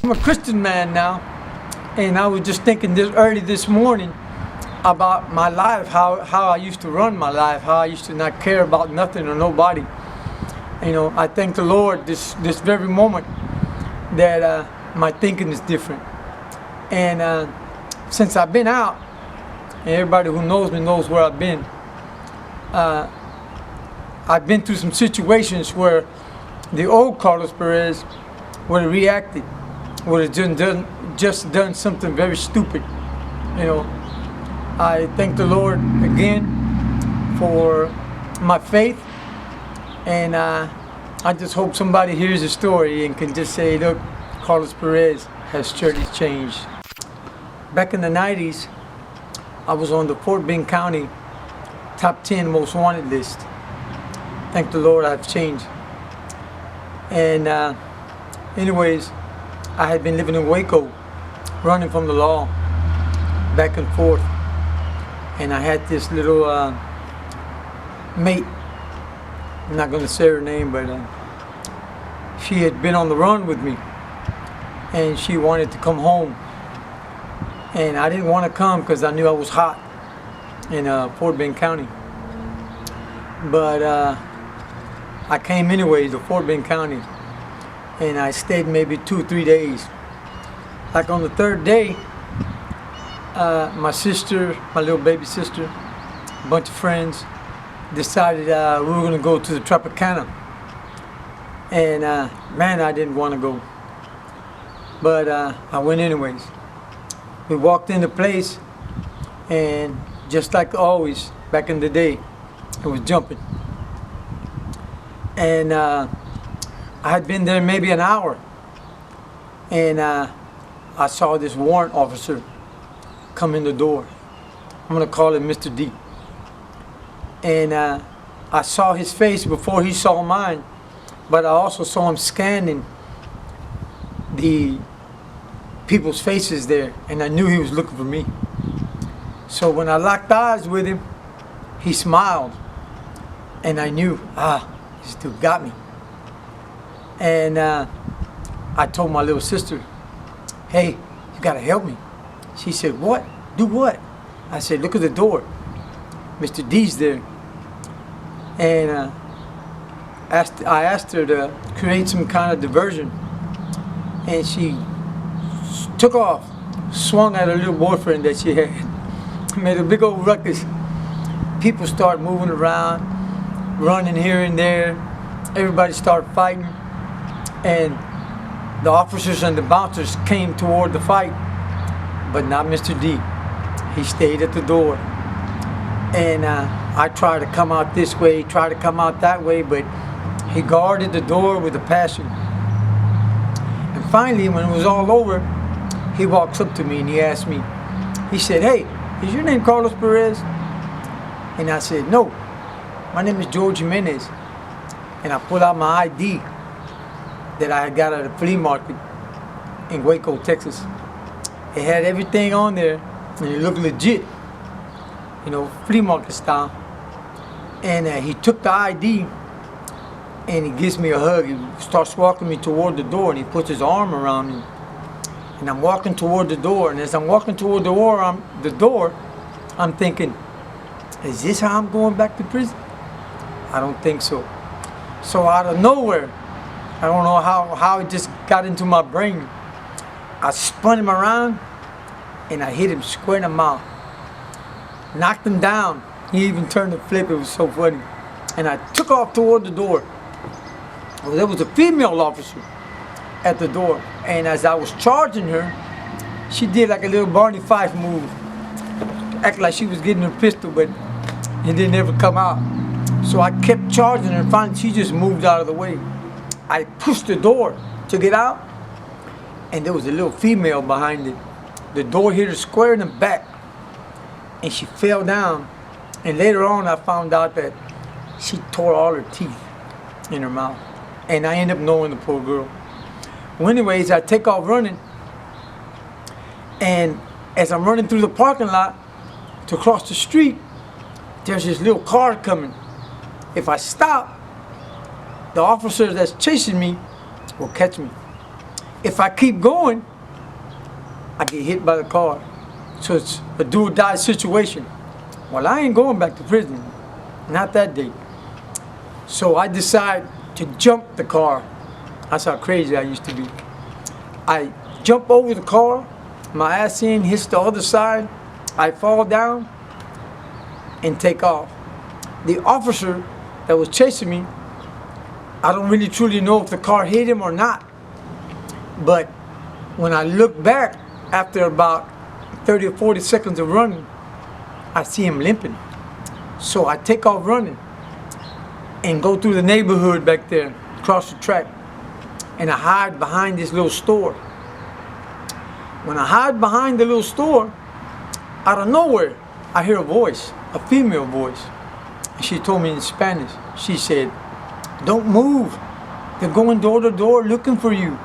I'm a Christian man now, and I was just thinking early this morning about my life, how I used to run my life, how I used to not care about nothing or nobody. You know, I thank the Lord this very moment that my thinking is different. And since I've been out, and everybody who knows me knows where I've been, I've been through some situations where the old Carlos Perez would have reacted, would have just done something very stupid. You know, I thank the Lord again for my faith, and I just hope somebody hears the story and can just say, look, Carlos Perez has surely changed. Back in the 90s, I was on the Fort Bend County top 10 most wanted list. Thank the Lord I've changed. And anyways, I had been living in Waco, running from the law, back and forth. And I had this little mate, I'm not going to say her name, but she had been on the run with me, and she wanted to come home. And I didn't want to come because I knew I was hot in Fort Bend County. But I came anyways to Fort Bend County, and I stayed maybe 2 or 3 days. Like on the third day, my sister, my little baby sister, a bunch of friends, decided we were going to go to the Tropicana. And man, I didn't want to go, but I went anyways. We walked in the place, and just like always back in the day, it was jumping. And I had been there maybe an hour, and I saw this warrant officer come in the door. I'm gonna call him Mr. D. And I saw his face before he saw mine, but I also saw him scanning the people's faces there, and I knew he was looking for me. So when I locked eyes with him, he smiled, and I knew, this dude got me. And I told my little sister, hey, you gotta help me. She said, what? Do what? I said, look at the door. Mr. D's there. And I asked her to create some kind of diversion, and she took off, swung at her little boyfriend that she had, made a big old ruckus. People start moving around, running here and there. Everybody started fighting, and the officers and the bouncers came toward the fight, but not Mr. D. He stayed at the door. And I tried to come out this way, tried to come out that way, but he guarded the door with a passion. And finally, when it was all over, he walks up to me and he asked me, he said, hey, is your name Carlos Perez? And I said, no, my name is George Jimenez. And I pulled out my ID that I had got at a flea market in Waco, Texas. It had everything on there, and it looked legit, you know, flea market style. And he took the ID, and he gives me a hug. He starts walking me toward the door, and he puts his arm around me. And I'm walking toward the door, and as I'm walking toward the door, I'm thinking, is this how I'm going back to prison? I don't think so. So out of nowhere, I don't know how it just got into my brain, I spun him around, and I hit him square in the mouth. Knocked him down. He even turned to flip. It was so funny. And I took off toward the door. Well, there was a female officer at the door, and as I was charging her, she did like a little Barney Fife move, act like she was getting her pistol, but it didn't ever come out. So I kept charging her, and finally she just moved out of the way. I pushed the door to get out, and there was a little female behind it. The door hit her square in the back, and she fell down. And later on, I found out that she tore all her teeth in her mouth. And I ended up knowing the poor girl. Well, anyways, I take off running. And as I'm running through the parking lot to cross the street, there's this little car coming. If I stop, the officer that's chasing me will catch me. if I keep going, I get hit by the car. So it's a do or die situation. Well, I ain't going back to prison. Not that day. So I decide to jump the car. That's how crazy I used to be. I jump over the car, my ass in, hits the other side, I fall down and take off. The officer that was chasing me, I don't really truly know if the car hit him or not. But when I look back after about 30 or 40 seconds of running, I see him limping. So I take off running and go through the neighborhood back there, across the track, and I hide behind this little store. When I hide behind the little store, out of nowhere, I hear a voice, a female voice. And she told me in Spanish, she said, "Don't move. They're going door to door looking for you."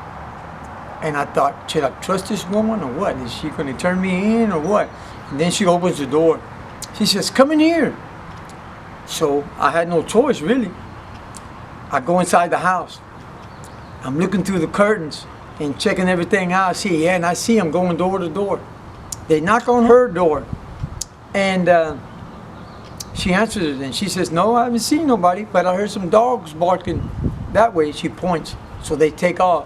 And I thought, should I trust this woman or what? Is she going to turn me in or what? And then she opens the door. She says, "Come in here." So I had no choice, really. I go inside the house. I'm looking through the curtains and checking everything out. And I see them going door to door. They knock on her door, and she answers it, and she says, "No, I haven't seen nobody, but I heard some dogs barking that way." She points, so they take off.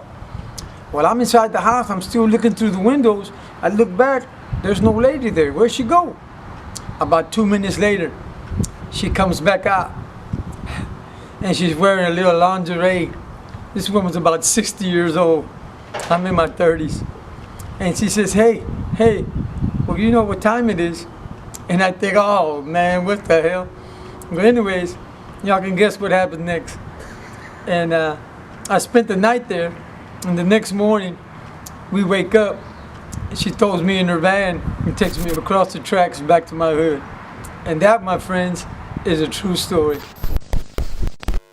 Well, I'm inside the house. I'm still looking through the windows. I look back. There's no lady there. Where'd she go? About 2 minutes later, she comes back out, and she's wearing a little lingerie. This woman's about 60 years old. I'm in my 30s. And she says, hey, well, you know what time it is. And I think, oh man, what the hell? But anyways, y'all can guess what happened next. And I spent the night there, and the next morning, we wake up, and she throws me in her van and takes me across the tracks back to my hood. And that, my friends, is a true story.